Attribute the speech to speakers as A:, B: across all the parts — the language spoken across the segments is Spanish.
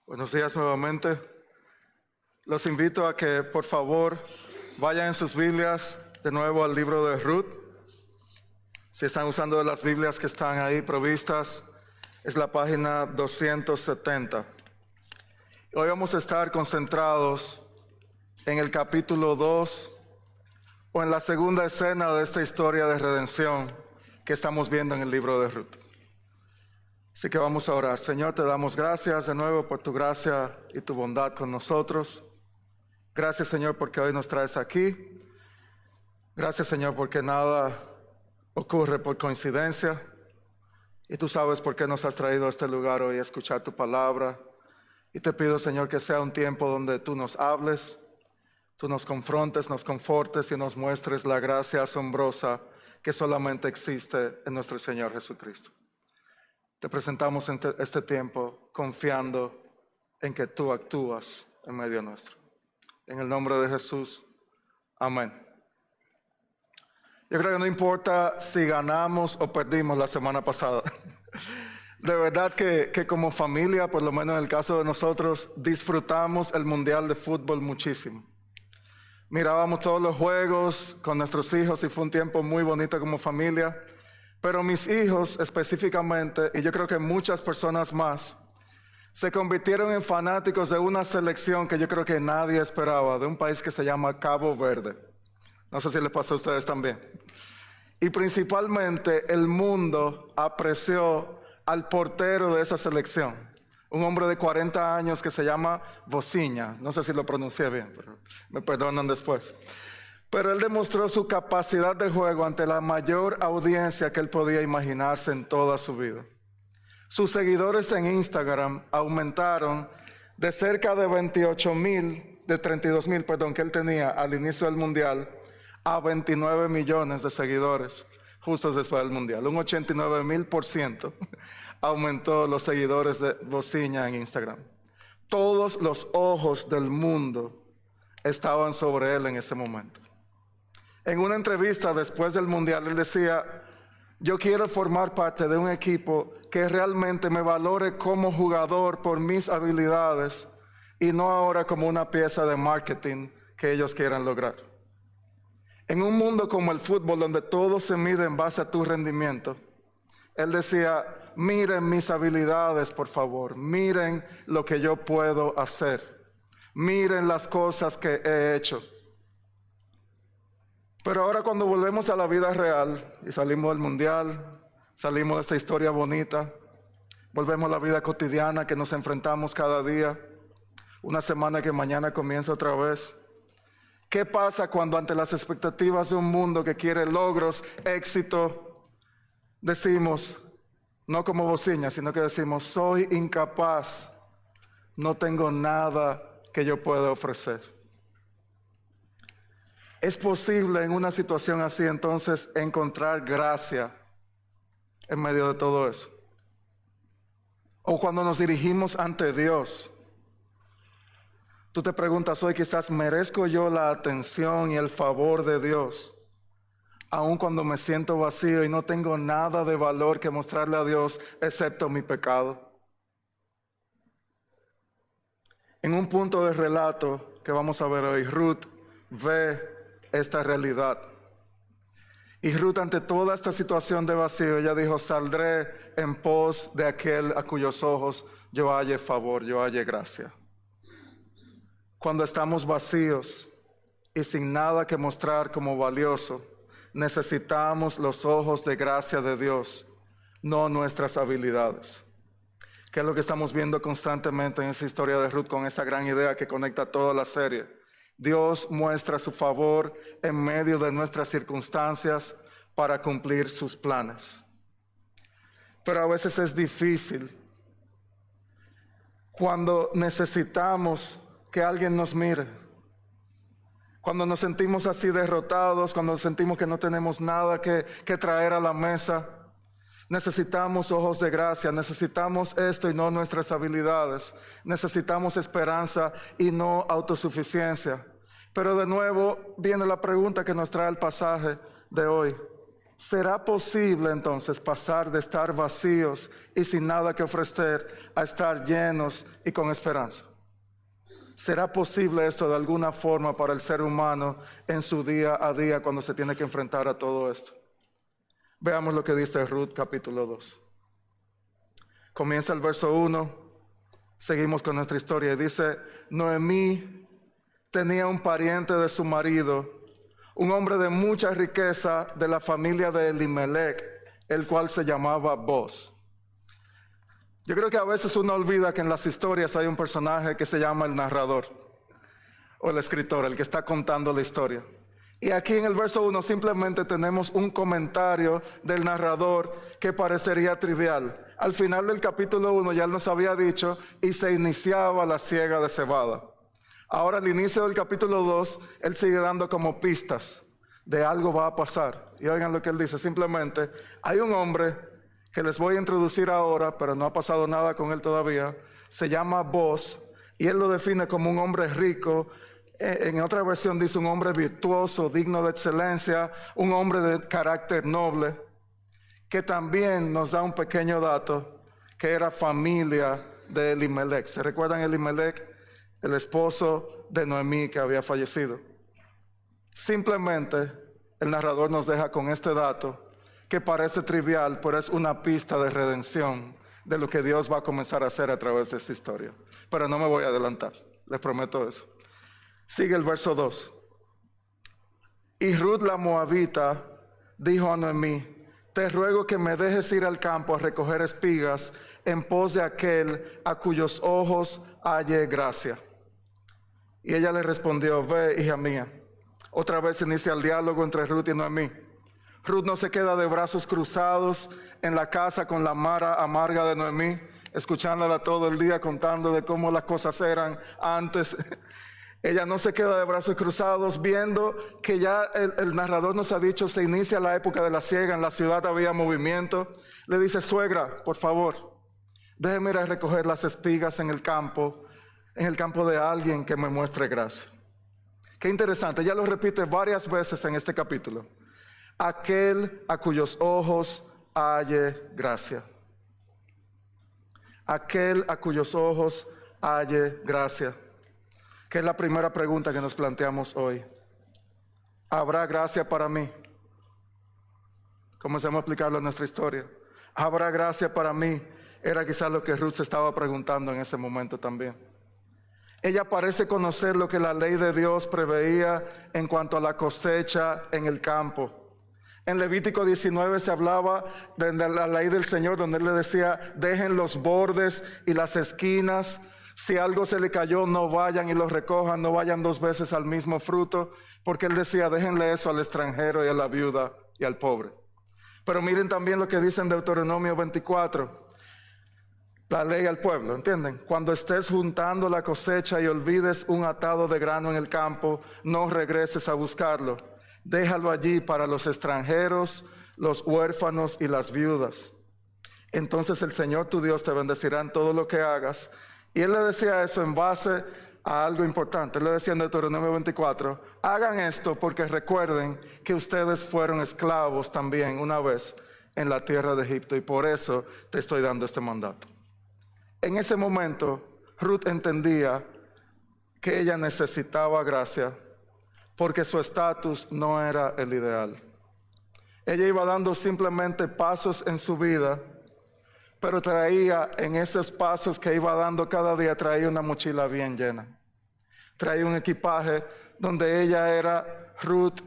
A: Buenos días nuevamente. Los invito a que por favor vayan en sus Biblias de nuevo al libro de Ruth. Si están usando las Biblias que están ahí provistas, es la página 270. Hoy vamos a estar concentrados en el capítulo 2 o en la segunda escena de esta historia de redención que estamos viendo en el libro de Ruth. Así que vamos a orar. Señor, te damos gracias de nuevo por tu gracia y tu bondad con nosotros. Gracias, Señor, porque hoy nos traes aquí. Gracias, Señor, porque nada ocurre por coincidencia. Y tú sabes por qué nos has traído a este lugar hoy a escuchar tu palabra. Y te pido, Señor, que sea un tiempo donde tú nos hables, tú nos confrontes, nos confortes y nos muestres la gracia asombrosa que solamente existe en nuestro Señor Jesucristo. Te presentamos en este tiempo confiando en que tú actúas en medio nuestro. En el nombre de Jesús, amén. Yo creo que no importa si ganamos o perdimos la semana pasada. De verdad que como familia, por lo menos en el caso de nosotros, disfrutamos el Mundial de Fútbol muchísimo. Mirábamos todos los juegos con nuestros hijos y fue un tiempo muy bonito como familia. Pero mis hijos específicamente, y yo creo que muchas personas más, se convirtieron en fanáticos de una selección que yo creo que nadie esperaba, de un país que se llama Cabo Verde. No sé si les pasó a ustedes también. Y principalmente el mundo apreció al portero de esa selección, un hombre de 40 años que se llama Vozinha. No sé si lo pronuncié bien, pero me perdonan después. Pero él demostró su capacidad de juego ante la mayor audiencia que él podía imaginarse en toda su vida. Sus seguidores en Instagram aumentaron de cerca de 32,000, que él tenía al inicio del Mundial, a 29 millones de seguidores justo después del Mundial. Un 89,000% aumentó los seguidores de Vozinha en Instagram. Todos los ojos del mundo estaban sobre él en ese momento. En una entrevista después del Mundial, él decía: yo quiero formar parte de un equipo que realmente me valore como jugador por mis habilidades y no ahora como una pieza de marketing que ellos quieran lograr. En un mundo como el fútbol, donde todo se mide en base a tu rendimiento, él decía: miren mis habilidades, por favor, miren lo que yo puedo hacer, miren las cosas que he hecho. Pero ahora cuando volvemos a la vida real y salimos del Mundial, salimos de esta historia bonita, volvemos a la vida cotidiana que nos enfrentamos cada día, una semana que mañana comienza otra vez. ¿Qué pasa cuando ante las expectativas de un mundo que quiere logros, éxito, decimos, no como Vozinha, sino que decimos: soy incapaz, no tengo nada que yo pueda ofrecer? ¿Es posible en una situación así entonces encontrar gracia en medio de todo eso? O cuando nos dirigimos ante Dios, tú te preguntas hoy, quizás, ¿merezco yo la atención y el favor de Dios? Aun cuando me siento vacío y no tengo nada de valor que mostrarle a Dios excepto mi pecado. En un punto del relato que vamos a ver hoy, Ruth ve esta realidad. Y Ruth, ante toda esta situación de vacío, ella dijo: saldré en pos de aquel a cuyos ojos yo halle favor, yo halle gracia. Cuando estamos vacíos y sin nada que mostrar como valioso, necesitamos los ojos de gracia de Dios, no nuestras habilidades. Que es lo que estamos viendo constantemente en esa historia de Ruth, con esa gran idea que conecta toda la serie. Dios muestra su favor en medio de nuestras circunstancias para cumplir sus planes. Pero a veces es difícil cuando necesitamos que alguien nos mire. Cuando nos sentimos así derrotados, cuando sentimos que no tenemos nada que traer a la mesa. Necesitamos ojos de gracia, necesitamos esto y no nuestras habilidades. Necesitamos esperanza y no autosuficiencia. Pero de nuevo viene la pregunta que nos trae el pasaje de hoy. ¿Será posible entonces pasar de estar vacíos y sin nada que ofrecer a estar llenos y con esperanza? ¿Será posible esto de alguna forma para el ser humano en su día a día cuando se tiene que enfrentar a todo esto? Veamos lo que dice Ruth capítulo 2. Comienza el verso 1, seguimos con nuestra historia y dice: Noemí tenía un pariente de su marido, un hombre de mucha riqueza de la familia de Elimelech, el cual se llamaba Boz. Yo creo que a veces uno olvida que en las historias hay un personaje que se llama el narrador o el escritor, el que está contando la historia. Y aquí en el verso 1 simplemente tenemos un comentario del narrador que parecería trivial. Al final del capítulo 1 ya él nos había dicho y se iniciaba la siega de cebada. Ahora al inicio del capítulo 2 él sigue dando como pistas de algo va a pasar. Y oigan lo que él dice, simplemente hay un hombre que les voy a introducir ahora, pero no ha pasado nada con él todavía, se llama Boz, y él lo define como un hombre rico. En otra versión dice un hombre virtuoso, digno de excelencia, un hombre de carácter noble, que también nos da un pequeño dato, que era familia de Elimelech. ¿Se recuerdan Elimelech? El esposo de Noemí que había fallecido. Simplemente el narrador nos deja con este dato, que parece trivial, pero es una pista de redención de lo que Dios va a comenzar a hacer a través de esta historia. Pero no me voy a adelantar, les prometo eso. Sigue el verso 2. Y Ruth la moabita dijo a Noemí: te ruego que me dejes ir al campo a recoger espigas en pos de aquel a cuyos ojos halle gracia. Y ella le respondió: ve, hija mía. Otra vez inicia el diálogo entre Ruth y Noemí. Ruth no se queda de brazos cruzados en la casa con la mara amarga de Noemí, escuchándola todo el día contando de cómo las cosas eran antes. Ella no se queda de brazos cruzados viendo que ya el narrador nos ha dicho se inicia la época de la siega, en la ciudad había movimiento. Le dice: suegra, por favor, déjeme ir a recoger las espigas en el campo de alguien que me muestre gracia. Qué interesante, ella lo repite varias veces en este capítulo. Aquel a cuyos ojos halle gracia. Aquel a cuyos ojos halle gracia. Que es la primera pregunta que nos planteamos hoy. ¿Habrá gracia para mí? Comencemos a aplicarlo en nuestra historia. ¿Habrá gracia para mí? Era quizás lo que Ruth se estaba preguntando en ese momento también. Ella parece conocer lo que la ley de Dios preveía en cuanto a la cosecha en el campo. En Levítico 19 se hablaba de la ley del Señor, donde Él le decía: dejen los bordes y las esquinas. Si algo se le cayó, no vayan y lo recojan, no vayan dos veces al mismo fruto, porque Él decía: déjenle eso al extranjero y a la viuda y al pobre. Pero miren también lo que dice en Deuteronomio 24, la ley al pueblo, ¿entienden? Cuando estés juntando la cosecha y olvides un atado de grano en el campo, no regreses a buscarlo. Déjalo allí para los extranjeros, los huérfanos y las viudas. Entonces el Señor tu Dios te bendecirá en todo lo que hagas. Y Él le decía eso en base a algo importante. Él le decía en Deuteronomio 24, hagan esto porque recuerden que ustedes fueron esclavos también una vez en la tierra de Egipto, y por eso te estoy dando este mandato. En ese momento, Ruth entendía que ella necesitaba gracia porque su estatus no era el ideal. Ella iba dando simplemente pasos en su vida, pero traía en esos pasos que iba dando cada día, traía una mochila bien llena. Traía un equipaje donde ella era Ruth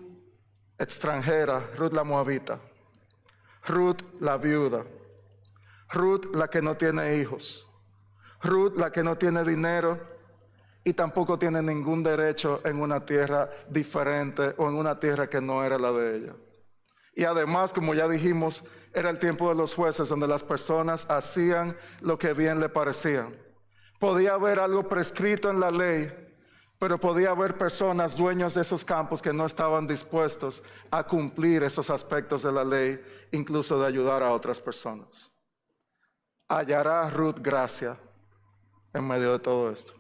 A: extranjera, Ruth la moabita, Ruth la viuda, Ruth la que no tiene hijos, Ruth la que no tiene dinero y tampoco tiene ningún derecho en una tierra diferente o en una tierra que no era la de ella. Y además, como ya dijimos, era el tiempo de los jueces donde las personas hacían lo que bien le parecían. Podía haber algo prescrito en la ley, pero podía haber personas dueños de esos campos que no estaban dispuestos a cumplir esos aspectos de la ley, incluso de ayudar a otras personas. Hallará Ruth gracia en medio de todo esto.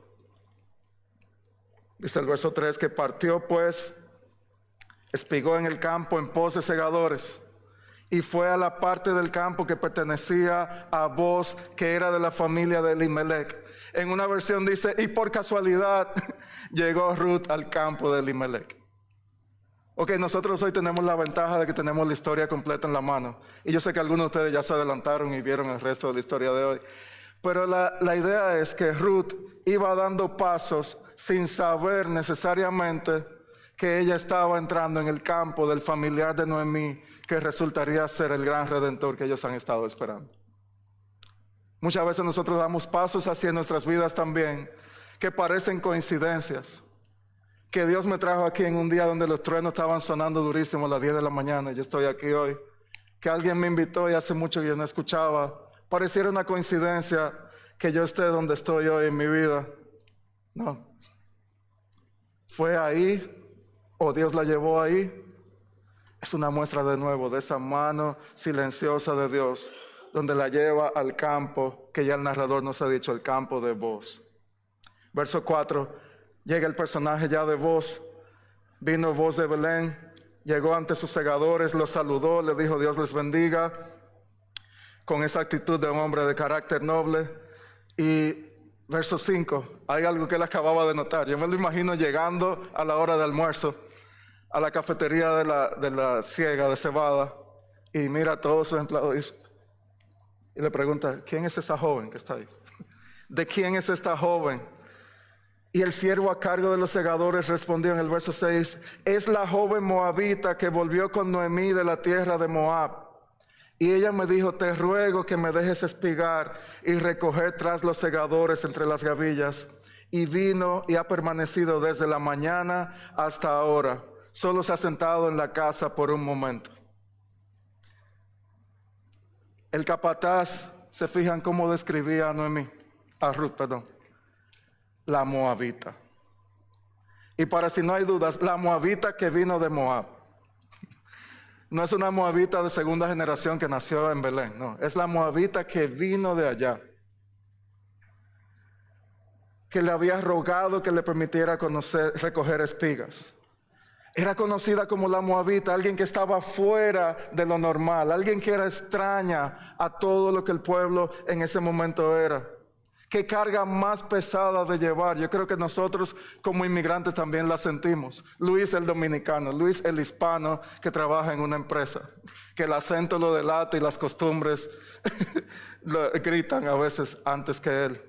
A: Dice el verso 3 que partió pues, espigó en el campo en pos de segadores. y fue a la parte del campo que pertenecía a Booz, que era de la familia de Elimelech. En una versión dice, y por casualidad llegó Ruth al campo de Elimelech. Ok, nosotros hoy tenemos la ventaja de que tenemos la historia completa en la mano. Y yo sé que algunos de ustedes ya se adelantaron y vieron el resto de la historia de hoy. Pero la idea es que Ruth iba dando pasos sin saber necesariamente que ella estaba entrando en el campo del familiar de Noemí, que resultaría ser el gran redentor que ellos han estado esperando. Muchas veces nosotros damos pasos así en nuestras vidas también, que parecen coincidencias. Que Dios me trajo aquí en un día donde los truenos estaban sonando durísimo a las 10 de la mañana, y yo estoy aquí hoy. Que alguien me invitó y hace mucho que yo no escuchaba. Pareciera una coincidencia que yo esté donde estoy hoy en mi vida. No. Fue ahí, o Dios la llevó ahí. Es una muestra de nuevo de esa mano silenciosa de Dios, donde la lleva al campo, que ya el narrador nos ha dicho, el campo de Booz. Verso 4, llega el personaje ya de Booz. Vino Booz de Belén, llegó ante sus segadores, los saludó, le dijo Dios les bendiga, con esa actitud de un hombre de carácter noble. Y verso 5, hay algo que él acababa de notar. Yo me lo imagino llegando a la hora de almuerzo a la cafetería de la siega de cebada y mira a todos sus empleados y le pregunta, ¿quién es esa joven que está ahí? ¿De quién es esta joven? Y el siervo a cargo de los segadores respondió en el verso 6, es la joven moabita que volvió con Noemí de la tierra de Moab. Y ella me dijo, te ruego que me dejes espigar y recoger tras los segadores entre las gavillas. Y vino y ha permanecido desde la mañana hasta ahora. Solo se ha sentado en la casa por un momento. El capataz, se fijan cómo describía a Noemí, a Ruth, perdón, la moabita. Y para si no hay dudas, la moabita que vino de Moab. No es una moabita de segunda generación que nació en Belén, no, es la moabita que vino de allá. Que le había rogado que le permitiera recoger espigas. Era conocida como la moabita, alguien que estaba fuera de lo normal, alguien que era extraña a todo lo que el pueblo en ese momento era. Qué carga más pesada de llevar. Yo creo que nosotros como inmigrantes también la sentimos. Luis el dominicano, Luis el hispano que trabaja en una empresa, que el acento lo delata y las costumbres lo gritan a veces antes que él.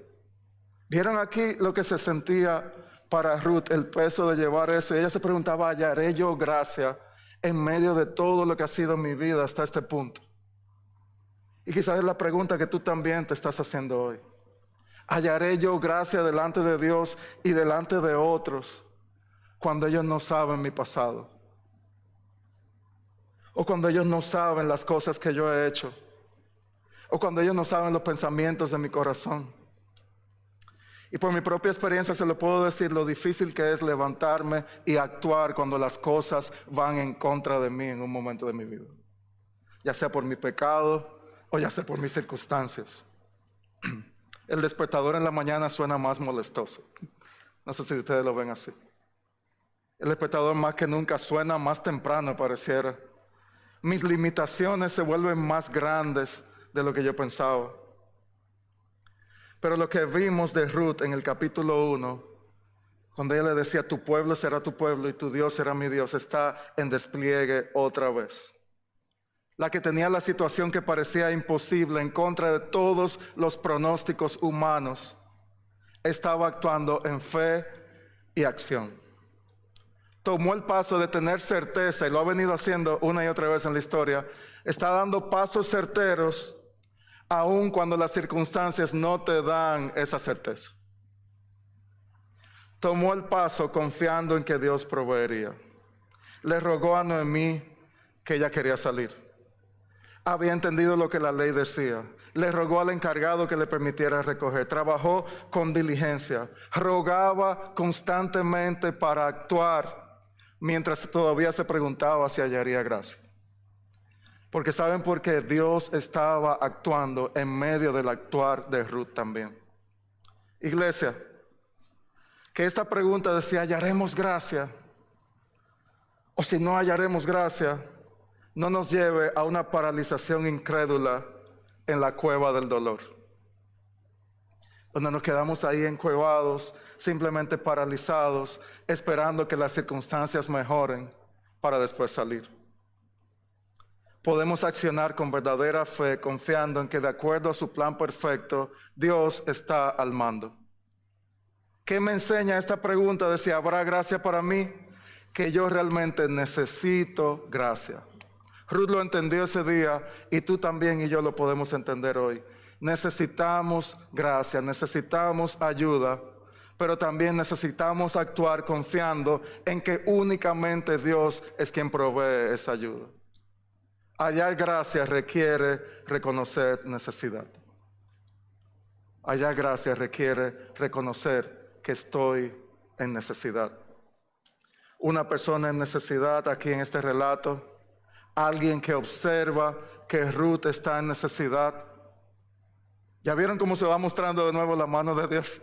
A: ¿Vieron aquí lo que se sentía para Ruth, el peso de llevar eso? Y ella se preguntaba, ¿hallaré yo gracia en medio de todo lo que ha sido mi vida hasta este punto? Y quizás es la pregunta que tú también te estás haciendo hoy. ¿Hallaré yo gracia delante de Dios y delante de otros cuando ellos no saben mi pasado? O cuando ellos no saben las cosas que yo he hecho. O cuando ellos no saben los pensamientos de mi corazón. Y por mi propia experiencia se lo puedo decir lo difícil que es levantarme y actuar cuando las cosas van en contra de mí en un momento de mi vida. Ya sea por mi pecado o ya sea por mis circunstancias. El despertador en la mañana suena más molestoso. No sé si ustedes lo ven así. El despertador más que nunca suena más temprano, pareciera. Mis limitaciones se vuelven más grandes de lo que yo pensaba. Pero lo que vimos de Ruth en el capítulo 1, cuando ella le decía, tu pueblo será tu pueblo y tu Dios será mi Dios, está en despliegue otra vez. La que tenía la situación que parecía imposible en contra de todos los pronósticos humanos, estaba actuando en fe y acción. Tomó el paso de tener certeza, y lo ha venido haciendo una y otra vez en la historia. Está dando pasos certeros, aun cuando las circunstancias no te dan esa certeza. Tomó el paso confiando en que Dios proveería. Le rogó a Noemí que ella quería salir. Había entendido lo que la ley decía. Le rogó al encargado que le permitiera recoger. Trabajó con diligencia. Rogaba constantemente para actuar, mientras todavía se preguntaba si hallaría gracia. Porque ¿saben por qué? Dios estaba actuando en medio del actuar de Ruth también. Iglesia, que esta pregunta de si hallaremos gracia o si no hallaremos gracia, no nos lleve a una paralización incrédula en la cueva del dolor, donde nos quedamos ahí encuevados, simplemente paralizados, esperando que las circunstancias mejoren para después salir. Podemos accionar con verdadera fe, confiando en que de acuerdo a su plan perfecto, Dios está al mando. ¿Qué me enseña esta pregunta de si habrá gracia para mí? Que yo realmente necesito gracia. Ruth lo entendió ese día y tú también y yo lo podemos entender hoy. Necesitamos gracia, necesitamos ayuda, pero también necesitamos actuar confiando en que únicamente Dios es quien provee esa ayuda. Hallar gracia requiere reconocer necesidad. Hallar gracia requiere reconocer que estoy en necesidad. Una persona en necesidad aquí en este relato, alguien que observa que Ruth está en necesidad. ¿Ya vieron cómo se va mostrando de nuevo la mano de Dios?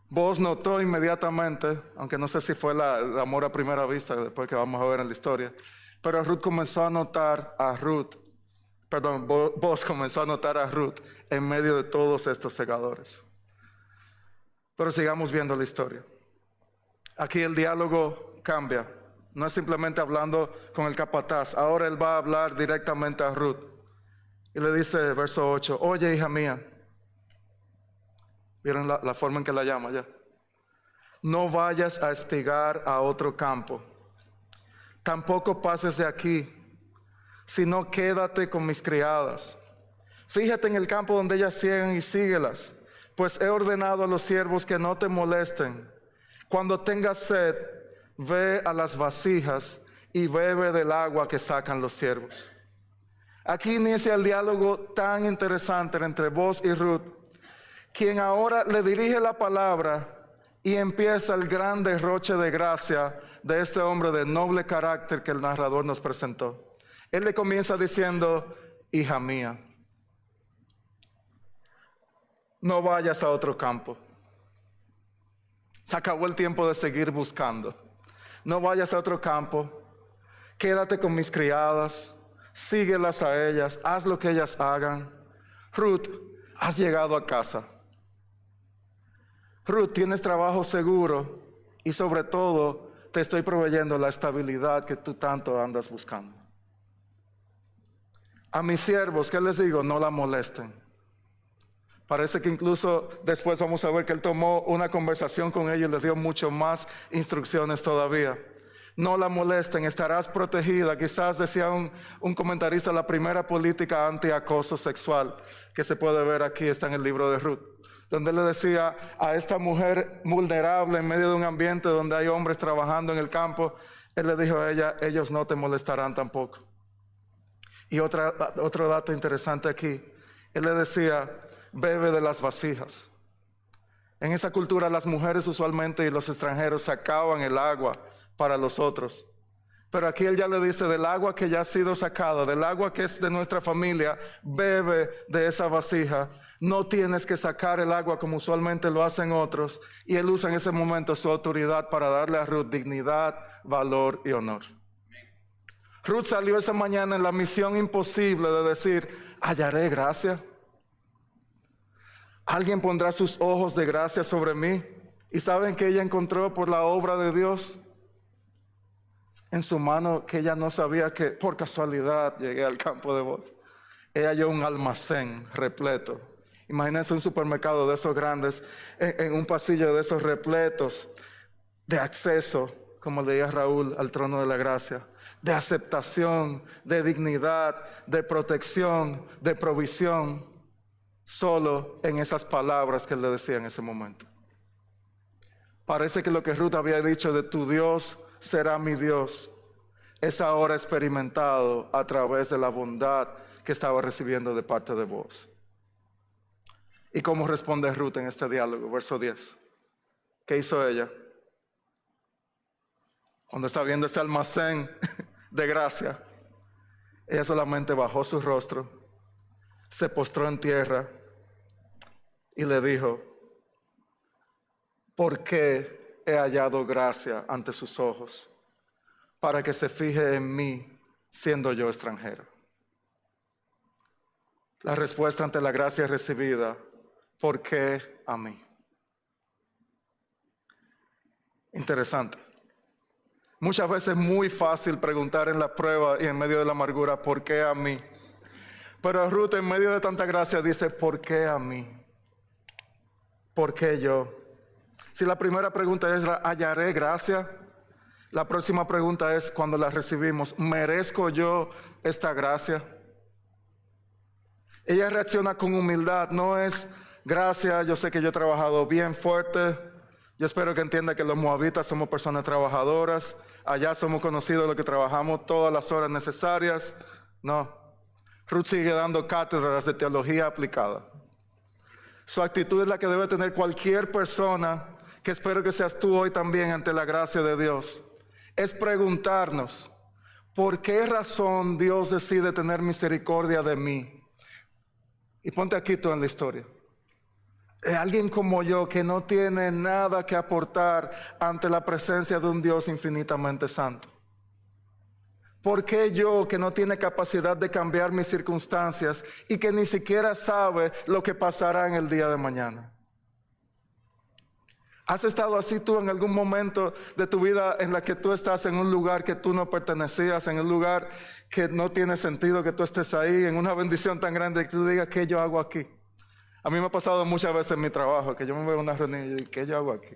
A: Vos notó inmediatamente, aunque no sé si fue el amor a primera vista, después que vamos a ver en la historia, pero Ruth comenzó a notar a Ruth, vos comenzó a notar a Ruth en medio de todos estos segadores. Pero sigamos viendo la historia. Aquí el diálogo cambia. No es simplemente hablando con el capataz. Ahora él va a hablar directamente a Ruth. Y le dice, verso 8, oye, hija mía. ¿Vieron la forma en que la llama ya? No vayas a espigar a otro campo. Tampoco pases de aquí, sino quédate con mis criadas. Fíjate en el campo donde ellas ciegan y síguelas, pues he ordenado a los siervos que no te molesten. Cuando tengas sed, ve a las vasijas y bebe del agua que sacan los siervos. Aquí inicia el diálogo tan interesante entre vos y Ruth, quien ahora le dirige la palabra y empieza el gran derroche de gracia de este hombre de noble carácter que el narrador nos presentó. Él le comienza diciendo, hija mía, no vayas a otro campo. Se acabó el tiempo de seguir buscando. No vayas a otro campo. Quédate con mis criadas. Síguelas a ellas. Haz lo que ellas hagan. Ruth, has llegado a casa. Ruth, tienes trabajo seguro y sobre todo te estoy proveyendo la estabilidad que tú tanto andas buscando. A mis siervos, ¿qué les digo? No la molesten. Parece que incluso después vamos a ver que él tomó una conversación con ellos y les dio mucho más instrucciones todavía. No la molesten, estarás protegida. Quizás decía un comentarista, la primera política anti-acoso sexual que se puede ver aquí está en el libro de Ruth, donde él le decía a esta mujer vulnerable en medio de un ambiente donde hay hombres trabajando en el campo, él le dijo a ella, ellos no te molestarán tampoco. Y otro dato interesante aquí, él le decía, bebe de las vasijas. En esa cultura las mujeres usualmente y los extranjeros sacaban el agua para los otros. Pero aquí él ya le dice, del agua que ya ha sido sacada, del agua que es de nuestra familia, bebe de esa vasija. No tienes que sacar el agua como usualmente lo hacen otros. Y él usa en ese momento su autoridad para darle a Ruth dignidad, valor y honor. Ruth salió esa mañana en la misión imposible de decir, hallaré gracia. Alguien pondrá sus ojos de gracia sobre mí. ¿Y saben qué ella encontró por la obra de Dios? En su mano, que ella no sabía que por casualidad llegué al campo de voz. Ella halló un almacén repleto. Imagínense un supermercado de esos grandes, en un pasillo de esos repletos de acceso, como leía Raúl, al trono de la gracia, de aceptación, de dignidad, de protección, de provisión, solo en esas palabras que él le decía en ese momento. Parece que lo que Ruth había dicho de tu Dios será mi Dios, es ahora experimentado a través de la bondad que estaba recibiendo de parte de vos. ¿Y cómo responde Ruth en este diálogo? Verso 10. ¿Qué hizo ella? Cuando está viendo ese almacén de gracia, ella solamente bajó su rostro, se postró en tierra y le dijo, ¿por qué he hallado gracia ante sus ojos? Para que se fije en mí siendo yo extranjero? La respuesta ante la gracia recibida, ¿por qué a mí? Interesante. Muchas veces es muy fácil preguntar en la prueba y en medio de la amargura, ¿por qué a mí? Pero Ruth en medio de tanta gracia dice, ¿por qué a mí? ¿Por qué yo? Si la primera pregunta es, ¿hallaré gracia? La próxima pregunta es, cuando la recibimos, ¿merezco yo esta gracia? Ella reacciona con humildad, no es gracia, yo sé que yo he trabajado bien fuerte, yo espero que entienda que los moabitas somos personas trabajadoras, allá somos conocidos los que trabajamos todas las horas necesarias. No, Ruth sigue dando cátedras de teología aplicada. Su actitud es la que debe tener cualquier persona, que espero que seas tú hoy también ante la gracia de Dios. Es preguntarnos, ¿por qué razón Dios decide tener misericordia de mí? Y ponte aquí tú en la historia. Alguien como yo que no tiene nada que aportar ante la presencia de un Dios infinitamente santo. ¿Por qué yo que no tiene capacidad de cambiar mis circunstancias y que ni siquiera sabe lo que pasará en el día de mañana? ¿Has estado así tú en algún momento de tu vida en la que tú estás en un lugar que tú no pertenecías, en un lugar que no tiene sentido que tú estés ahí, en una bendición tan grande que tú digas, ¿qué yo hago aquí? A mí me ha pasado muchas veces en mi trabajo que yo me veo en una reunión y digo, ¿qué yo hago aquí?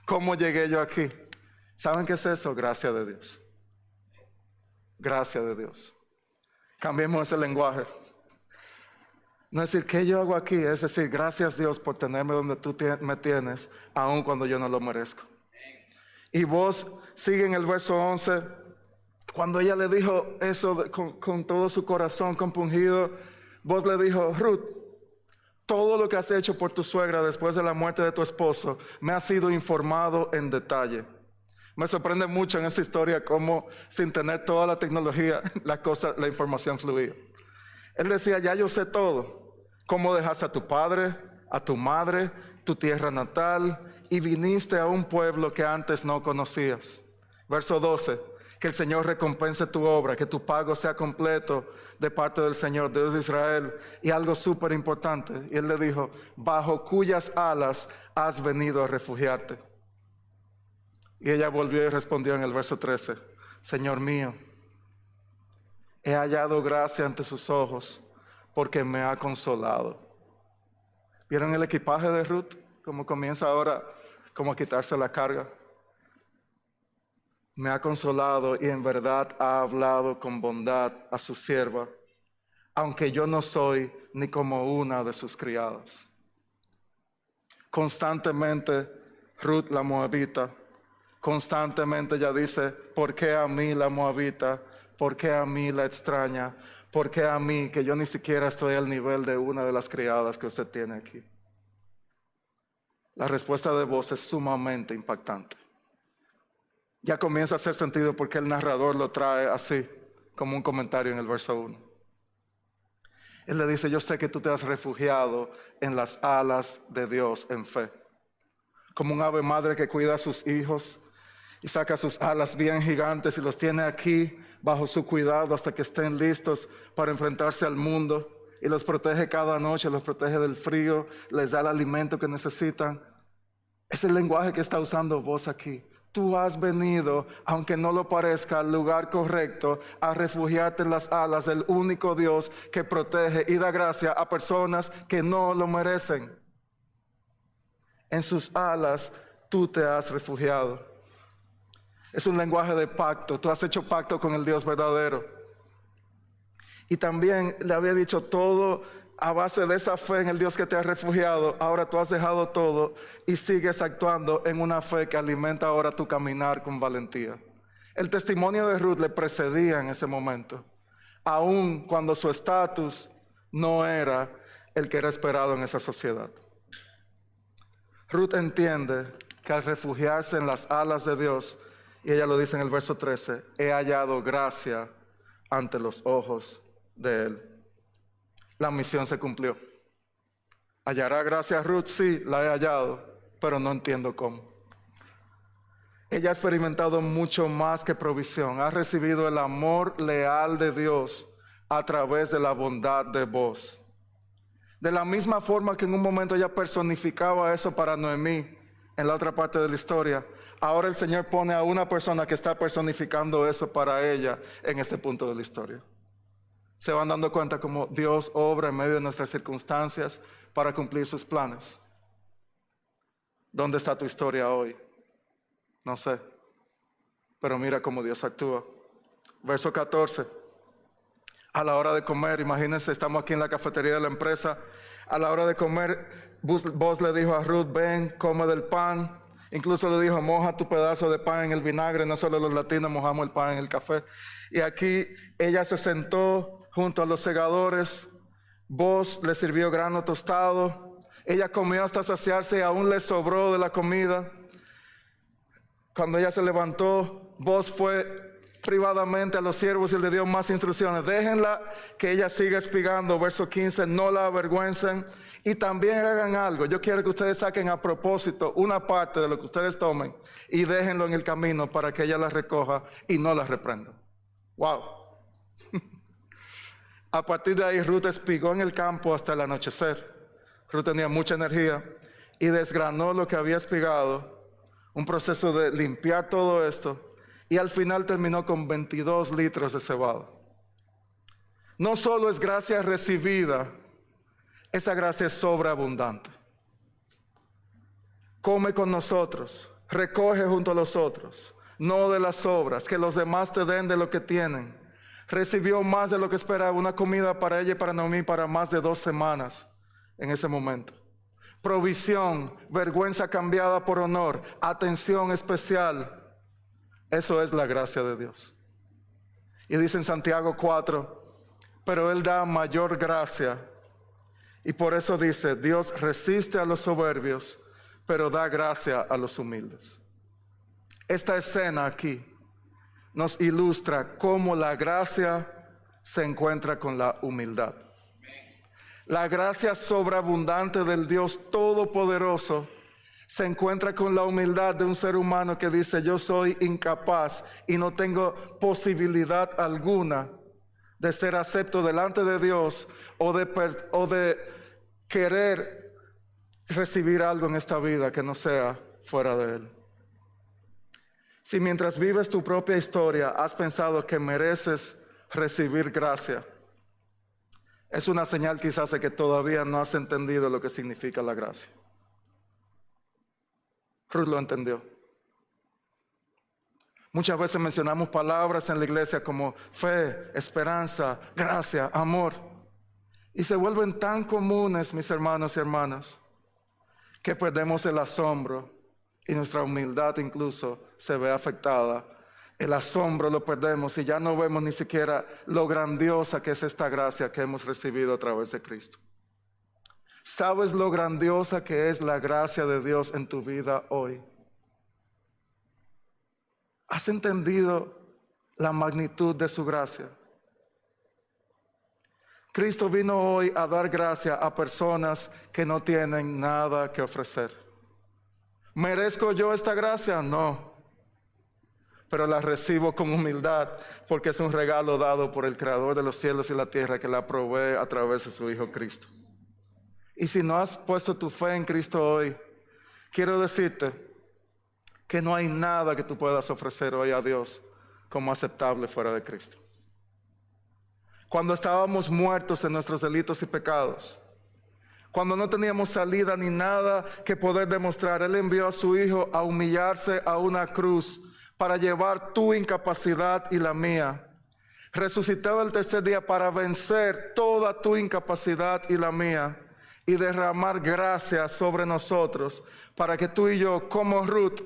A: ¿Cómo llegué yo aquí? ¿Saben qué es eso? Gracia de Dios. Gracia de Dios. Cambiemos ese lenguaje. No es decir, ¿qué yo hago aquí? Es decir, gracias Dios por tenerme donde tú me tienes, aun cuando yo no lo merezco. Y vos sigue en el verso 11, cuando ella le dijo eso con todo su corazón compungido, vos le dijo, Ruth, todo lo que has hecho por tu suegra después de la muerte de tu esposo me ha sido informado en detalle. Me sorprende mucho en esta historia cómo sin tener toda la tecnología, la información fluía. Él decía, ya yo sé todo. Cómo dejaste a tu padre, a tu madre, tu tierra natal y viniste a un pueblo que antes no conocías. Verso 12, que el Señor recompense tu obra, que tu pago sea completo de parte del Señor, Dios de Israel. Y algo súper importante, y él le dijo, bajo cuyas alas has venido a refugiarte. Y ella volvió y respondió en el verso 13, Señor mío, he hallado gracia ante sus ojos, porque me ha consolado. ¿Vieron el equipaje de Ruth? Cómo comienza ahora, como a quitarse la carga. Me ha consolado y en verdad ha hablado con bondad a su sierva, aunque yo no soy ni como una de sus criadas. Constantemente Ruth la moabita, constantemente ella dice, ¿por qué a mí la moabita? ¿Por qué a mí la extraña? ¿Por qué a mí, que yo ni siquiera estoy al nivel de una de las criadas que usted tiene aquí? La respuesta de voz es sumamente impactante. Ya comienza a hacer sentido porque el narrador lo trae así, como un comentario en el verso 1. Él le dice, yo sé que tú te has refugiado en las alas de Dios en fe. Como un ave madre que cuida a sus hijos y saca sus alas bien gigantes y los tiene aquí bajo su cuidado hasta que estén listos para enfrentarse al mundo, y los protege cada noche, los protege del frío, les da el alimento que necesitan. Es el lenguaje que está usando vos aquí. Tú has venido, aunque no lo parezca, al lugar correcto, a refugiarte en las alas del único Dios que protege y da gracia a personas que no lo merecen. En sus alas tú te has refugiado. Es un lenguaje de pacto. Tú has hecho pacto con el Dios verdadero. Y también le había dicho todo a base de esa fe en el Dios que te ha refugiado. Ahora tú has dejado todo y sigues actuando en una fe que alimenta ahora tu caminar con valentía. El testimonio de Ruth le precedía en ese momento, aun cuando su estatus no era el que era esperado en esa sociedad. Ruth entiende que al refugiarse en las alas de Dios, y ella lo dice en el verso 13, he hallado gracia ante los ojos de Él. La misión se cumplió. ¿Hallará gracia Ruth? Sí, la he hallado, pero no entiendo cómo. ella ha experimentado mucho más que provisión. Ha recibido el amor leal de Dios a través de la bondad de Booz. De la misma forma que en un momento ella personificaba eso para Noemí en la otra parte de la historia, ahora el Señor pone a una persona que está personificando eso para ella en este punto de la historia. Se van dando cuenta cómo Dios obra en medio de nuestras circunstancias para cumplir sus planes. ¿Dónde está tu historia hoy? No sé. Pero mira cómo Dios actúa. Verso 14. A la hora de comer, imagínense, estamos aquí en la cafetería de la empresa. A la hora de comer, Booz le dijo a Ruth, ven, come del pan. Incluso le dijo, moja tu pedazo de pan en el vinagre. No solo los latinos mojamos el pan en el café. Y aquí ella se sentó junto a los segadores. Booz le sirvió grano tostado. Ella comió hasta saciarse y aún le sobró de la comida. Cuando ella se levantó, Booz fue privadamente a los siervos y le dio más instrucciones. Déjenla que ella siga espigando. Verso 15, no la avergüencen. Y también hagan algo. Yo quiero que ustedes saquen a propósito una parte de lo que ustedes tomen y déjenlo en el camino para que ella la recoja y no la reprenda. Wow. A partir de ahí, Ruth espigó en el campo hasta el anochecer. Ruth tenía mucha energía y desgranó lo que había espigado. Un proceso de limpiar todo esto. Y al final terminó con 22 litros de cebada. No solo es gracia recibida, esa gracia es sobreabundante. Come con nosotros, recoge junto a los otros, no de las obras, que los demás te den de lo que tienen. Recibió más de lo que esperaba, una comida para ella y para Noemí para más de 2 semanas en ese momento. Provisión, vergüenza cambiada por honor, atención especial. Eso es la gracia de Dios. Y dice en Santiago 4, pero Él da mayor gracia. Y por eso dice, Dios resiste a los soberbios, pero da gracia a los humildes. Esta escena aquí nos ilustra cómo la gracia se encuentra con la humildad. La gracia sobreabundante del Dios Todopoderoso se encuentra con la humildad de un ser humano que dice, yo soy incapaz y no tengo posibilidad alguna de ser acepto delante de Dios o de querer recibir algo en esta vida que no sea fuera de Él. Si mientras vives tu propia historia has pensado que mereces recibir gracia, es una señal quizás de que todavía no has entendido lo que significa la gracia. Ruth lo entendió. Muchas veces mencionamos palabras en la iglesia como fe, esperanza, gracia, amor. Y se vuelven tan comunes, mis hermanos y hermanas, que perdemos el asombro y nuestra humildad incluso se ve afectada. El asombro lo perdemos y ya no vemos ni siquiera lo grandiosa que es esta gracia que hemos recibido a través de Cristo. ¿Sabes lo grandiosa que es la gracia de Dios en tu vida hoy? ¿Has entendido la magnitud de su gracia? Cristo vino hoy a dar gracia a personas que no tienen nada que ofrecer. ¿Merezco yo esta gracia? No. Pero la recibo con humildad porque es un regalo dado por el Creador de los cielos y la tierra que la provee a través de su Hijo Cristo. Y si no has puesto tu fe en Cristo hoy, quiero decirte que no hay nada que tú puedas ofrecer hoy a Dios como aceptable fuera de Cristo. Cuando estábamos muertos en nuestros delitos y pecados, cuando no teníamos salida ni nada que poder demostrar, Él envió a su Hijo a humillarse a una cruz para llevar tu incapacidad y la mía. Resucitó el tercer día para vencer toda tu incapacidad y la mía y derramar gracia sobre nosotros para que tú y yo, como Ruth,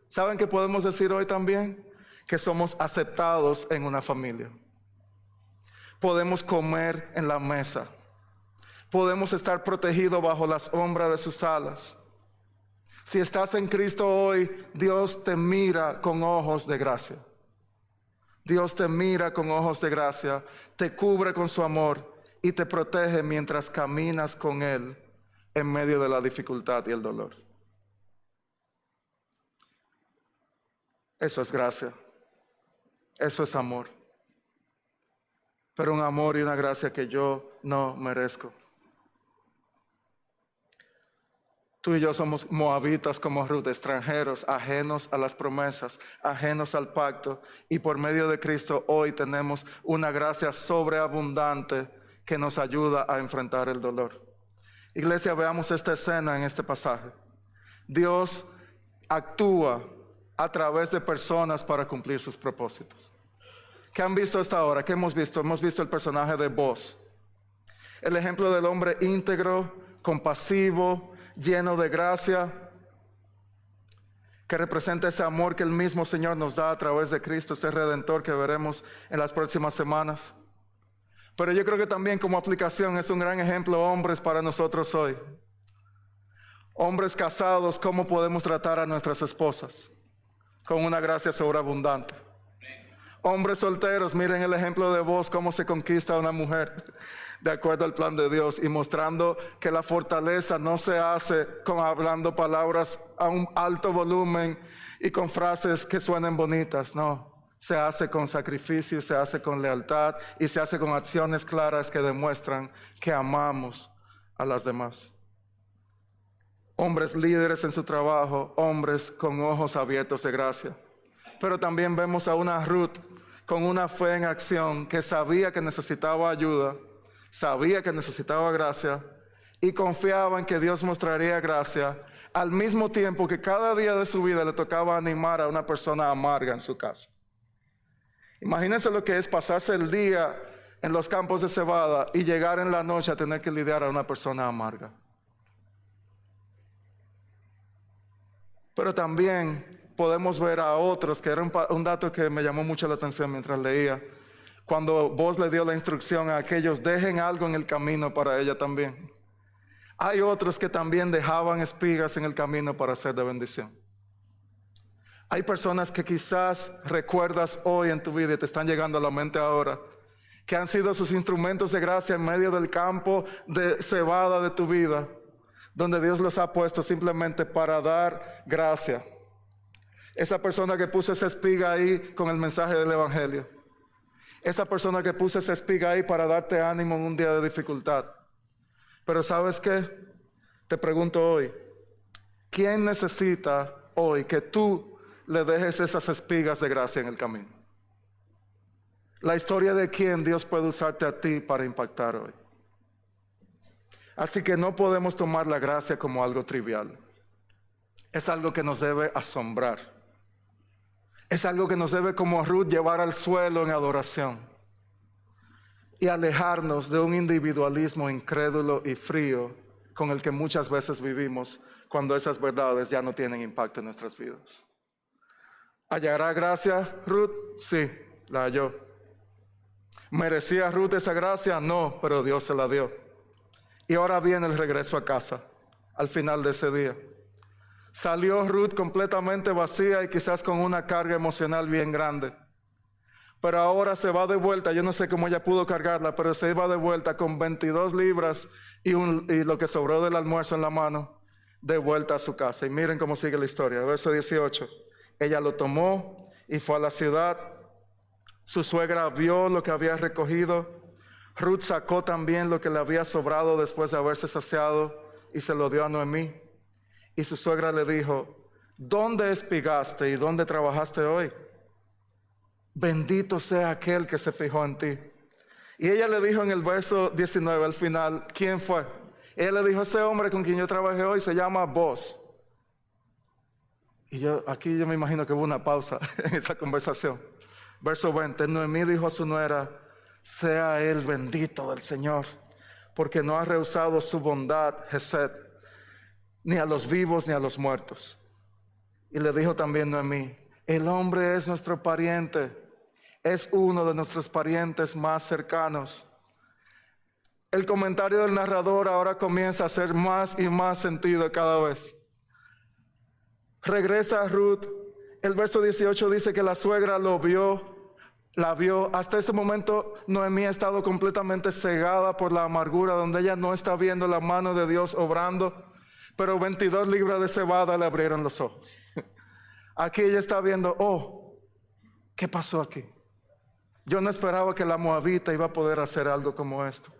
A: ¿saben qué podemos decir hoy también? Que somos aceptados en una familia. Podemos comer en la mesa. Podemos estar protegidos bajo las sombras de sus alas. Si estás en Cristo hoy, Dios te mira con ojos de gracia. Dios te mira con ojos de gracia, te cubre con su amor y te protege mientras caminas con Él en medio de la dificultad y el dolor. Eso es gracia. Eso es amor. Pero un amor y una gracia que yo no merezco. Tú y yo somos moabitas como Ruth, extranjeros, ajenos a las promesas, ajenos al pacto. Y por medio de Cristo hoy tenemos una gracia sobreabundante que nos ayuda a enfrentar el dolor. Iglesia, veamos esta escena en este pasaje. Dios actúa a través de personas para cumplir sus propósitos. ¿Qué han visto hasta ahora? ¿Qué hemos visto? Hemos visto el personaje de Boaz. El ejemplo del hombre íntegro, compasivo, lleno de gracia, que representa ese amor que el mismo Señor nos da a través de Cristo, ese Redentor que veremos en las próximas semanas. Pero yo creo que también como aplicación es un gran ejemplo, hombres, para nosotros hoy. Hombres casados, ¿cómo podemos tratar a nuestras esposas? Con una gracia sobreabundante. Hombres solteros, miren el ejemplo de Boaz, cómo se conquista a una mujer de acuerdo al plan de Dios y mostrando que la fortaleza no se hace con hablando palabras a un alto volumen y con frases que suenen bonitas, no. Se hace con sacrificio, se hace con lealtad y se hace con acciones claras que demuestran que amamos a las demás. Hombres líderes en su trabajo, hombres con ojos abiertos de gracia. Pero también vemos a una Ruth con una fe en acción que sabía que necesitaba ayuda, sabía que necesitaba gracia y confiaba en que Dios mostraría gracia al mismo tiempo que cada día de su vida le tocaba animar a una persona amarga en su casa. Imagínense lo que es pasarse el día en los campos de cebada y llegar en la noche a tener que lidiar a una persona amarga. Pero también podemos ver a otros, que era un dato que me llamó mucho la atención mientras leía, cuando Boaz le dio la instrucción a aquellos, dejen algo en el camino para ella también. Hay otros que también dejaban espigas en el camino para ser de bendición. Hay personas que quizás recuerdas hoy en tu vida y te están llegando a la mente ahora, que han sido sus instrumentos de gracia en medio del campo de cebada de tu vida, donde Dios los ha puesto simplemente para dar gracia. Esa persona que puso esa espiga ahí con el mensaje del Evangelio. Esa persona que puso esa espiga ahí para darte ánimo en un día de dificultad. Pero ¿sabes qué? Te pregunto hoy, ¿quién necesita hoy que tú le dejes esas espigas de gracia en el camino? La historia de quién Dios puede usarte a ti para impactar hoy. Así que no podemos tomar la gracia como algo trivial. Es algo que nos debe asombrar. Es algo que nos debe, como Ruth, llevar al suelo en adoración y alejarnos de un individualismo incrédulo y frío con el que muchas veces vivimos cuando esas verdades ya no tienen impacto en nuestras vidas. ¿Hallará gracia Ruth? Sí, la halló. ¿Merecía Ruth esa gracia? No, pero Dios se la dio. Y ahora viene el regreso a casa, al final de ese día. Salió Ruth completamente vacía y quizás con una carga emocional bien grande. Pero ahora se va de vuelta, yo no sé cómo ella pudo cargarla, pero se iba de vuelta con 22 libras y lo que sobró del almuerzo en la mano, de vuelta a su casa. Y miren cómo sigue la historia, verso 18. Ella lo tomó y fue a la ciudad. Su suegra vio lo que había recogido. Ruth sacó también lo que le había sobrado después de haberse saciado y se lo dio a Noemí. Y su suegra le dijo, ¿dónde espigaste y dónde trabajaste hoy? Bendito sea aquel que se fijó en ti. Y ella le dijo en el verso 19 al final, ¿quién fue? Ella le dijo, ese hombre con quien yo trabajé hoy se llama Boaz. Y aquí yo me imagino que hubo una pausa en esa conversación. Verso 20, Noemí dijo a su nuera, sea él bendito del Señor, porque no ha rehusado su bondad, Gesed, ni a los vivos ni a los muertos. Y le dijo también Noemí, el hombre es nuestro pariente, es uno de nuestros parientes más cercanos. El comentario del narrador ahora comienza a hacer más y más sentido cada vez. Regresa a Ruth, el verso 18 dice que la suegra la vio. Hasta ese momento Noemí ha estado completamente cegada por la amargura, donde ella no está viendo la mano de Dios obrando, pero 22 libras de cebada le abrieron los ojos. Aquí ella está viendo, oh, ¿qué pasó aquí? Yo no esperaba que la moabita iba a poder hacer algo como esto.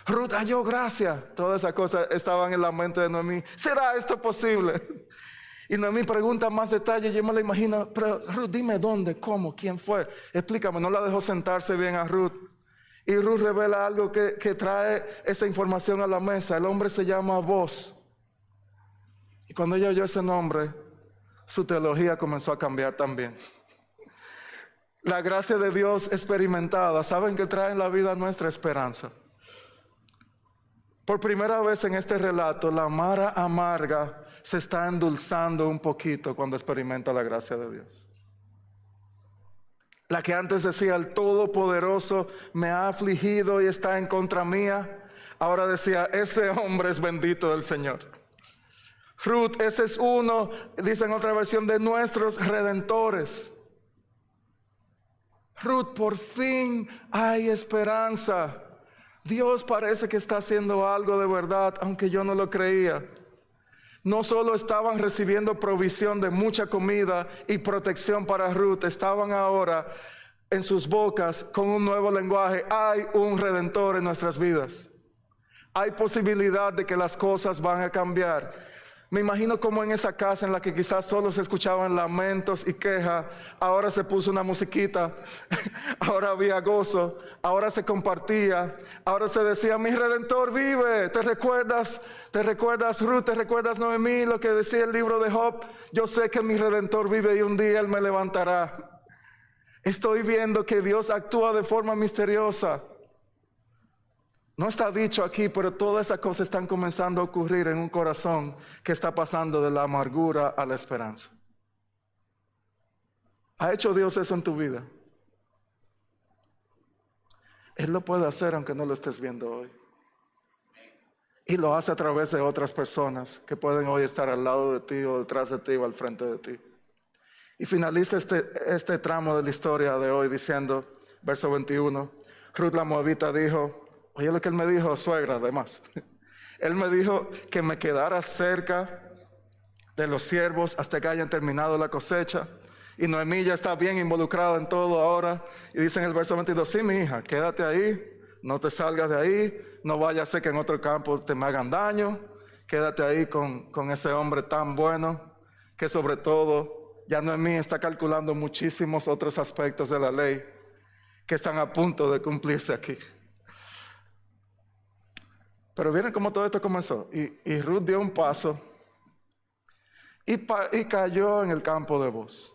A: Ruth halló gracia. Todas esas cosas estaban en la mente de Noemí. ¿Será esto posible? Y Noemí pregunta más detalles. Yo me la imagino, pero Ruth, dime dónde, cómo, quién fue. Explícame. No la dejó sentarse bien a Ruth. Y Ruth revela algo que trae esa información a la mesa. El hombre se llama Boaz. Y cuando ella oyó ese nombre, su teología comenzó a cambiar también. La gracia de Dios experimentada, ¿saben que trae en la vida nuestra esperanza? Por primera vez en este relato, la mara amarga se está endulzando un poquito cuando experimenta la gracia de Dios. La que antes decía, el Todopoderoso me ha afligido y está en contra mía, ahora decía, ese hombre es bendito del Señor. Ruth, ese es uno, dice en otra versión, de nuestros redentores. Ruth, por fin hay esperanza. Dios parece que está haciendo algo de verdad, aunque yo no lo creía. No solo estaban recibiendo provisión de mucha comida y protección para Ruth, estaban ahora en sus bocas con un nuevo lenguaje. Hay un redentor en nuestras vidas. Hay posibilidad de que las cosas van a cambiar. Me imagino como en esa casa en la que quizás solo se escuchaban lamentos y quejas, ahora se puso una musiquita, ahora había gozo, ahora se compartía, ahora se decía, mi Redentor vive. ¿Te recuerdas Ruth? ¿Te recuerdas Noemí, lo que decía el libro de Job? Yo sé que mi Redentor vive y un día Él me levantará. Estoy viendo que Dios actúa de forma misteriosa. No está dicho aquí, pero todas esas cosas están comenzando a ocurrir en un corazón que está pasando de la amargura a la esperanza. ¿Ha hecho Dios eso en tu vida? Él lo puede hacer aunque no lo estés viendo hoy. Y lo hace a través de otras personas que pueden hoy estar al lado de ti o detrás de ti o al frente de ti. Y finaliza este tramo de la historia de hoy diciendo, verso 21, Ruth la moabita dijo, oye lo que él me dijo, suegra, además. Él me dijo que me quedara cerca de los siervos hasta que hayan terminado la cosecha. Y Noemí ya está bien involucrada en todo ahora. Y dice en el verso 22, sí, mi hija, quédate ahí, no te salgas de ahí, no vaya a ser que en otro campo te me hagan daño. Quédate ahí con ese hombre tan bueno, que sobre todo ya Noemí está calculando muchísimos otros aspectos de la ley que están a punto de cumplirse aquí. Pero miren cómo todo esto comenzó. Y Ruth dio un paso y cayó en el campo de Boaz.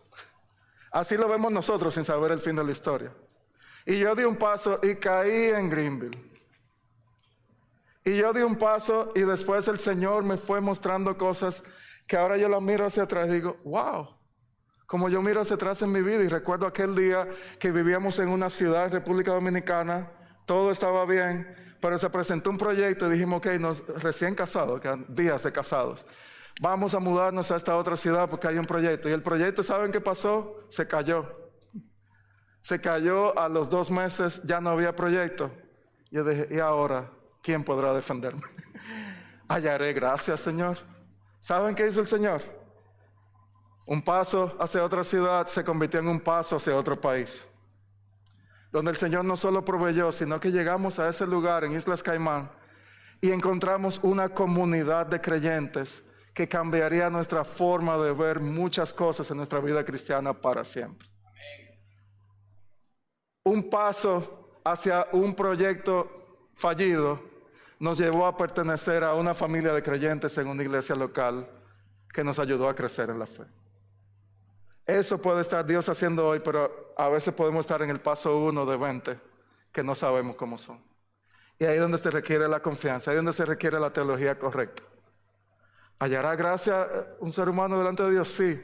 A: Así lo vemos nosotros sin saber el fin de la historia. Y yo di un paso y caí en Greenville. Y yo di un paso y después el Señor me fue mostrando cosas que ahora yo las miro hacia atrás y digo, wow. Como yo miro hacia atrás en mi vida y recuerdo aquel día que vivíamos en una ciudad en República Dominicana, todo estaba bien, pero se presentó un proyecto y dijimos, ok, recién casados, quedan días de casados, vamos a mudarnos a esta otra ciudad porque hay un proyecto. Y el proyecto, ¿saben qué pasó? Se cayó. Se cayó a los 2 meses, ya no había proyecto. Yo dije, ¿y ahora quién podrá defenderme? Hallaré gracias, Señor. ¿Saben qué hizo el Señor? Un paso hacia otra ciudad se convirtió en un paso hacia otro país, donde el Señor no solo proveyó, sino que llegamos a ese lugar en Islas Caimán y encontramos una comunidad de creyentes que cambiaría nuestra forma de ver muchas cosas en nuestra vida cristiana para siempre. Un paso hacia un proyecto fallido nos llevó a pertenecer a una familia de creyentes en una iglesia local que nos ayudó a crecer en la fe. Eso puede estar Dios haciendo hoy, pero a veces podemos estar en el paso 1 de 20 que no sabemos cómo son. Y ahí es donde se requiere la confianza, ahí es donde se requiere la teología correcta. ¿Hallará gracia un ser humano delante de Dios? Sí,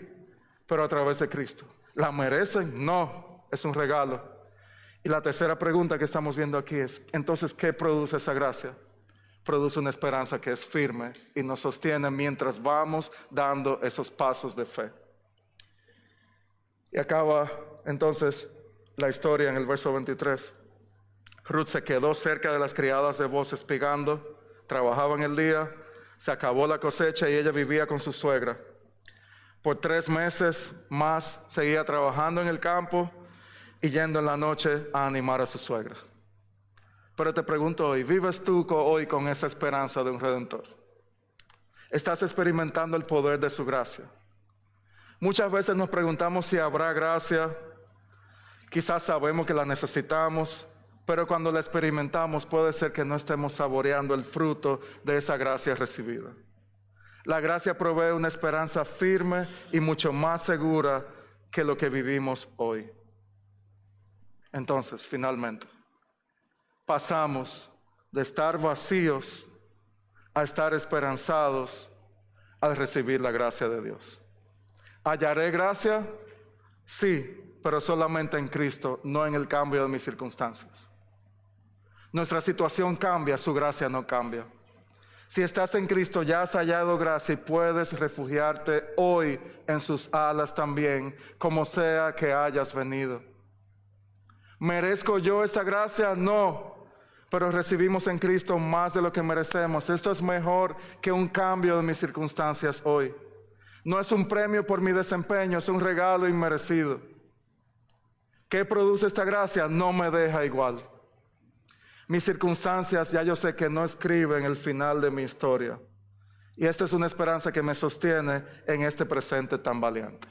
A: pero a través de Cristo. ¿La merecen? No, es un regalo. Y la tercera pregunta que estamos viendo aquí es, entonces, ¿qué produce esa gracia? Produce una esperanza que es firme y nos sostiene mientras vamos dando esos pasos de fe. Y acaba entonces la historia en el verso 23. Ruth se quedó cerca de las criadas de Boaz espigando, trabajaba en el día, se acabó la cosecha y ella vivía con su suegra. Por 3 meses más seguía trabajando en el campo y yendo en la noche a animar a su suegra. Pero te pregunto hoy, ¿vives tú hoy con esa esperanza de un Redentor? ¿Estás experimentando el poder de su gracia? Muchas veces nos preguntamos si habrá gracia. Quizás sabemos que la necesitamos, pero cuando la experimentamos puede ser que no estemos saboreando el fruto de esa gracia recibida. La gracia provee una esperanza firme y mucho más segura que lo que vivimos hoy. Entonces, finalmente, pasamos de estar vacíos a estar esperanzados al recibir la gracia de Dios. ¿Hallaré gracia? Sí, pero solamente en Cristo, no en el cambio de mis circunstancias. Nuestra situación cambia, su gracia no cambia. Si estás en Cristo, ya has hallado gracia y puedes refugiarte hoy en sus alas también, como sea que hayas venido. ¿Merezco yo esa gracia? No, pero recibimos en Cristo más de lo que merecemos. Esto es mejor que un cambio de mis circunstancias hoy. No es un premio por mi desempeño, es un regalo inmerecido. ¿Qué produce esta gracia? No me deja igual. Mis circunstancias ya yo sé que no escriben el final de mi historia. Y esta es una esperanza que me sostiene en este presente tan valiente.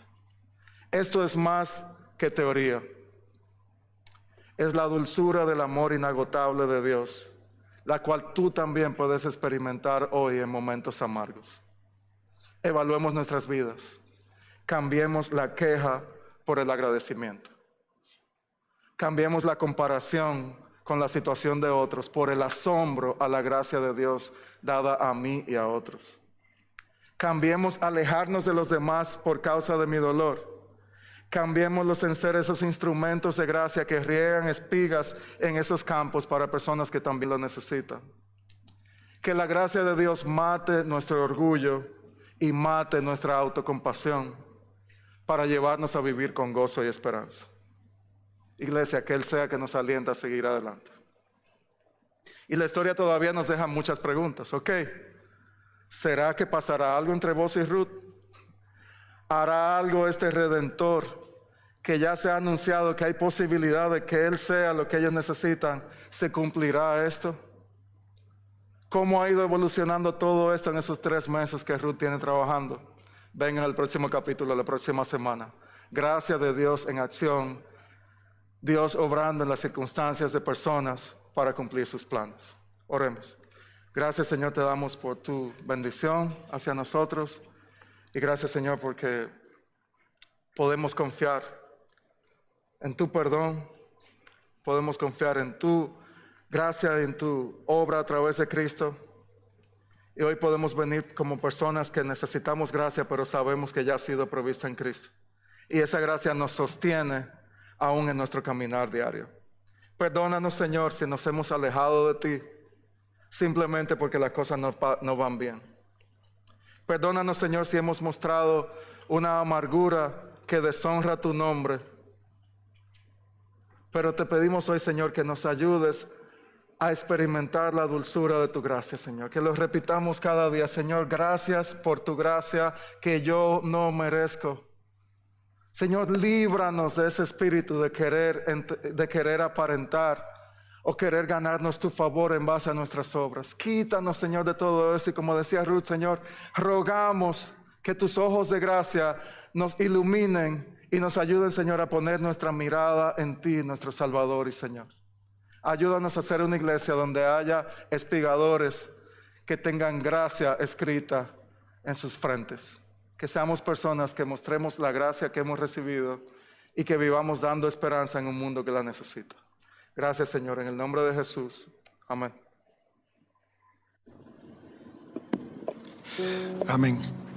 A: Esto es más que teoría. Es la dulzura del amor inagotable de Dios, la cual tú también puedes experimentar hoy en momentos amargos. Evaluemos nuestras vidas. Cambiemos la queja por el agradecimiento. Cambiemos la comparación con la situación de otros por el asombro a la gracia de Dios dada a mí y a otros. Cambiemos alejarnos de los demás por causa de mi dolor. Cambiémoslos en ser esos instrumentos de gracia que riegan espigas en esos campos para personas que también lo necesitan. Que la gracia de Dios mate nuestro orgullo y mate nuestra autocompasión para llevarnos a vivir con gozo y esperanza. Iglesia, que Él sea que nos alienta a seguir adelante. Y la historia todavía nos deja muchas preguntas. ¿Ok? ¿Será que pasará algo entre vos y Ruth? ¿Hará algo este Redentor que ya se ha anunciado que hay posibilidad de que Él sea lo que ellos necesitan? ¿Se cumplirá esto? ¿Cómo ha ido evolucionando todo esto en esos 3 meses que Ruth tiene trabajando? Ven en el próximo capítulo, la próxima semana. Gracia de Dios en acción. Dios obrando en las circunstancias de personas para cumplir sus planes. Oremos. Gracias, Señor, te damos por tu bendición hacia nosotros. Y gracias, Señor, porque podemos confiar en tu perdón. Podemos confiar en tu gracia y en tu obra a través de Cristo. Y hoy podemos venir como personas que necesitamos gracia, pero sabemos que ya ha sido provista en Cristo. Y esa gracia nos sostiene aún en nuestro caminar diario. Perdónanos, Señor, si nos hemos alejado de ti, simplemente porque las cosas no van bien. Perdónanos, Señor, si hemos mostrado una amargura que deshonra tu nombre. Pero te pedimos hoy, Señor, que nos ayudes a experimentar la dulzura de tu gracia, Señor. Que lo repitamos cada día, Señor, gracias por tu gracia que yo no merezco. Señor, líbranos de ese espíritu de querer aparentar o querer ganarnos tu favor en base a nuestras obras. Quítanos, Señor, de todo eso. Y como decía Ruth, Señor, rogamos que tus ojos de gracia nos iluminen y nos ayuden, Señor, a poner nuestra mirada en ti, nuestro Salvador y Señor. Ayúdanos a ser una iglesia donde haya espigadores que tengan gracia escrita en sus frentes. Que seamos personas que mostremos la gracia que hemos recibido y que vivamos dando esperanza en un mundo que la necesita. Gracias, Señor, en el nombre de Jesús. Amén.
B: Amén.